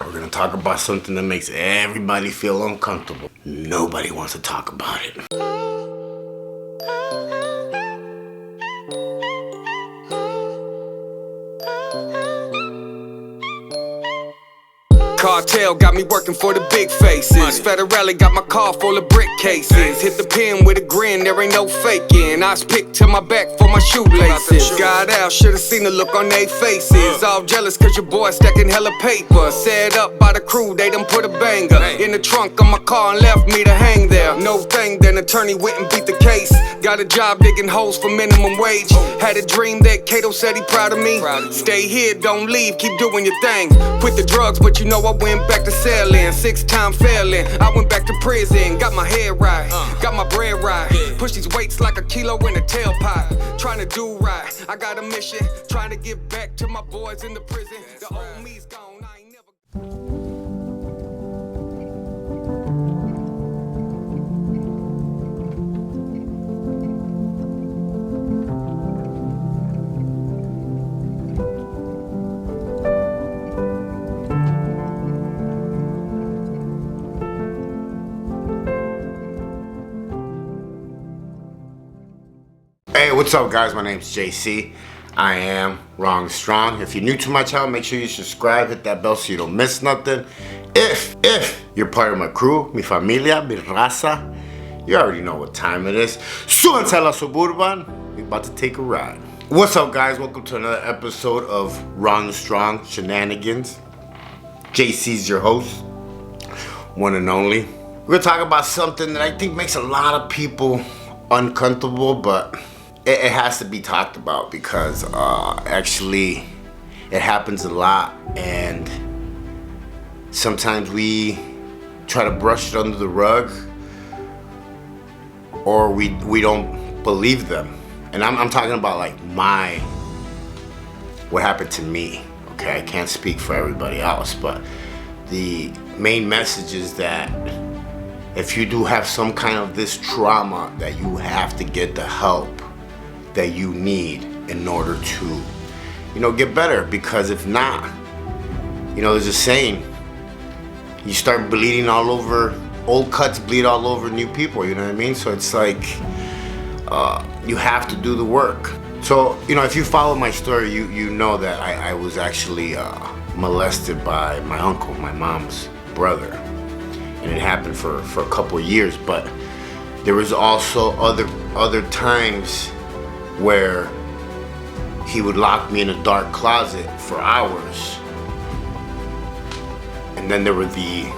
We're gonna talk about something that makes everybody feel uncomfortable. Nobody wants to talk about it. Cartel got me working for the big faces. Federale got my car full of brick cases. Hit the pen with a grin, there ain't no faking. I was picked to my back for my shoelaces. Got out, should've seen the look on they faces. All jealous cause your boy stacking hella paper. Set up by the crew, they done put a banger in the trunk of my car and left me to hang there. No thing, then attorney went and beat the case. Got a job digging holes for minimum wage. Had a dream that Kato said he proud of me. Stay here, don't leave, keep doing your thing. Quit the drugs, but you know I went back to selling, 6-time failing. I went back to prison, got my head right, got my bread right. Push these weights like a kilo in a tailpipe. Trying to do right, I got a mission. Trying to give back to my boys in the prison. The old me's gone, I ain't never. Hey, what's up guys? My name's JC. I am Wrong Strong. If you're new to my channel, make sure you subscribe, hit that bell so you don't miss nothing. If you're part of my crew, mi familia, mi raza, you already know what time it is. Súbanse a la Suburban. We're about to take a ride. What's up guys? Welcome to another episode of Wrong Strong Shenanigans. JC's your host, one and only. We're gonna talk about something that I think makes a lot of people uncomfortable, but it has to be talked about because actually it happens a lot, and sometimes we try to brush it under the rug, or we don't believe them. And I'm talking about like what happened to me. Okay, I can't speak for everybody else, but the main message is that if you do have some kind of this trauma, that you have to get the help that you need in order to, get better. Because if not, there's a saying, you start bleeding all over, old cuts bleed all over new people, you know what I mean? So it's like, you have to do the work. So, if you follow my story, you know that I was actually molested by my uncle, my mom's brother. And it happened for a couple of years, but there was also other times where he would lock me in a dark closet for hours. And then there were the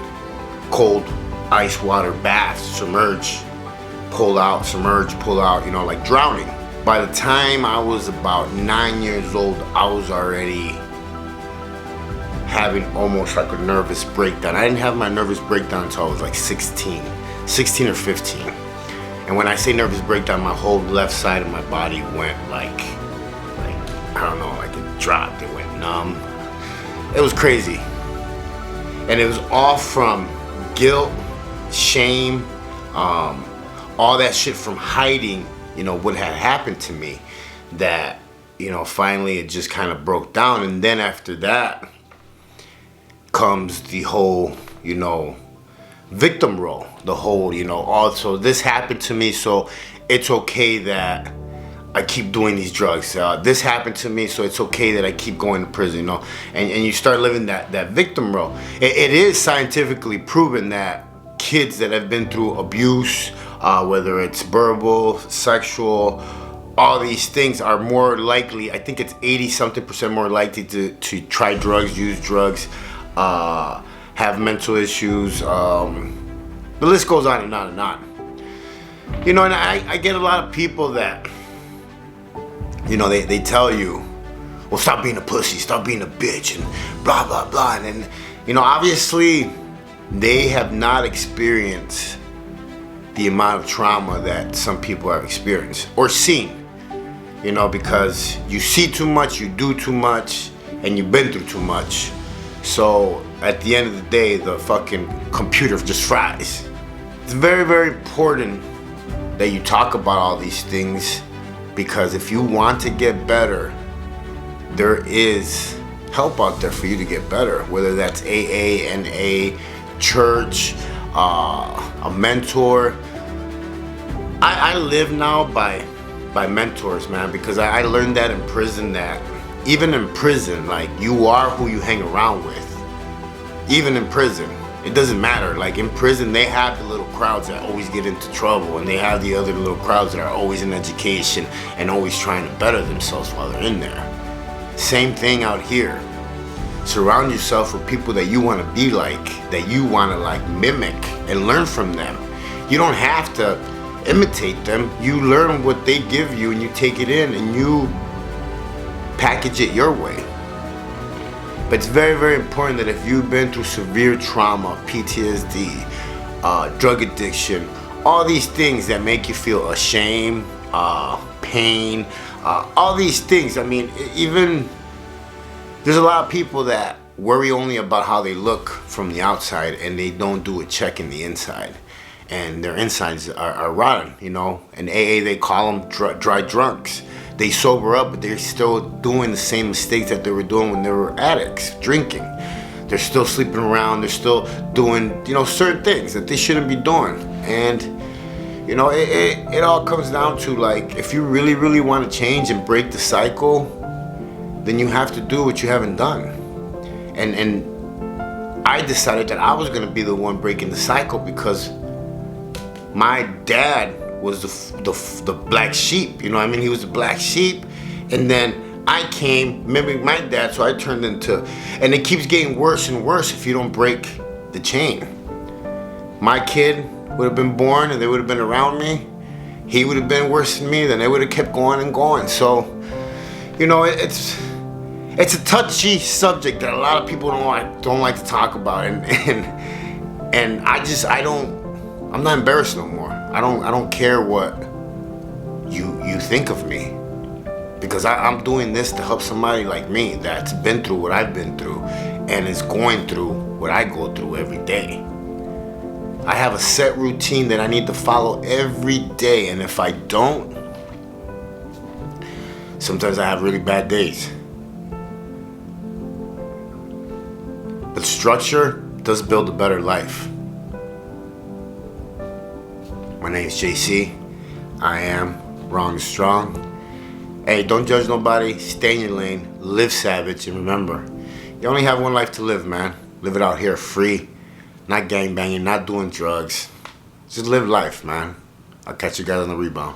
cold ice water baths, submerge, pull out, submerge, pull out, like drowning. By the time I was about 9 years old, I was already having almost like a nervous breakdown. I didn't have my nervous breakdown until I was like 16 or 15. And when I say nervous breakdown, my whole left side of my body went like I don't know, like it dropped, it went numb. It was crazy. And it was all from guilt, shame, all that shit from hiding, what had happened to me, that, finally it just kind of broke down. And then after that comes the whole, victim role, the whole, also this happened to me, so it's okay that I keep doing these drugs. This happened to me, so it's okay that I keep going to prison, and you start living that victim role. It is scientifically proven that kids that have been through abuse, whether it's verbal, sexual, all these things are more likely, I think it's 80-something% more likely to try drugs, use drugs, have mental issues, the list goes on and on and on. And I get a lot of people that, they tell you, well, stop being a pussy, stop being a bitch, and blah, blah, blah. And then, obviously, they have not experienced the amount of trauma that some people have experienced or seen, because you see too much, you do too much, and you've been through too much. So at the end of the day, the fucking computer just fries. It's very, very important that you talk about all these things, because if you want to get better, there is help out there for you to get better, whether that's AA, NA, church, a mentor. I live now by mentors, man, because I learned that in prison, that even in prison, like, you are who you hang around with. Even in prison, it doesn't matter. Like, in prison, they have the little crowds that always get into trouble, and they have the other little crowds that are always in education and always trying to better themselves while they're in there. Same thing out here. Surround yourself with people that you want to be like, that you want to like mimic and learn from them. You don't have to imitate them. You learn what they give you and you take it in and you package it your way. But it's very, very important that if you've been through severe trauma, PTSD, drug addiction, all these things that make you feel ashamed, pain, all these things. I mean, even there's a lot of people that worry only about how they look from the outside and they don't do a check in the inside. And their insides are rotten, you know. In AA, they call them dry drunks. They sober up, but they're still doing the same mistakes that they were doing when they were addicts, drinking. They're still sleeping around. They're still doing, you know, certain things that they shouldn't be doing. And, you know, it all comes down to, like, if you really, really want to change and break the cycle, then you have to do what you haven't done. And I decided that I was going to be the one breaking the cycle because my dad was the black sheep, you know what I mean? He was the black sheep, and then I came mimicking my dad, so I turned into, and it keeps getting worse and worse if you don't break the chain. My kid would have been born and they would have been around me. He would have been worse than me, then they would have kept going and going. So, you know, it's a touchy subject that a lot of people don't like to talk about, and I'm not embarrassed no more. I don't care what you think of me, because I'm doing this to help somebody like me that's been through what I've been through and is going through what I go through every day. I have a set routine that I need to follow every day, and if I don't, sometimes I have really bad days. But structure does build a better life. My name is JC. I am Raw and Strong. Hey, don't judge nobody. Stay in your lane. Live savage. And remember, you only have one life to live, man. Live it out here free. Not gangbanging, not doing drugs. Just live life, man. I'll catch you guys on the rebound.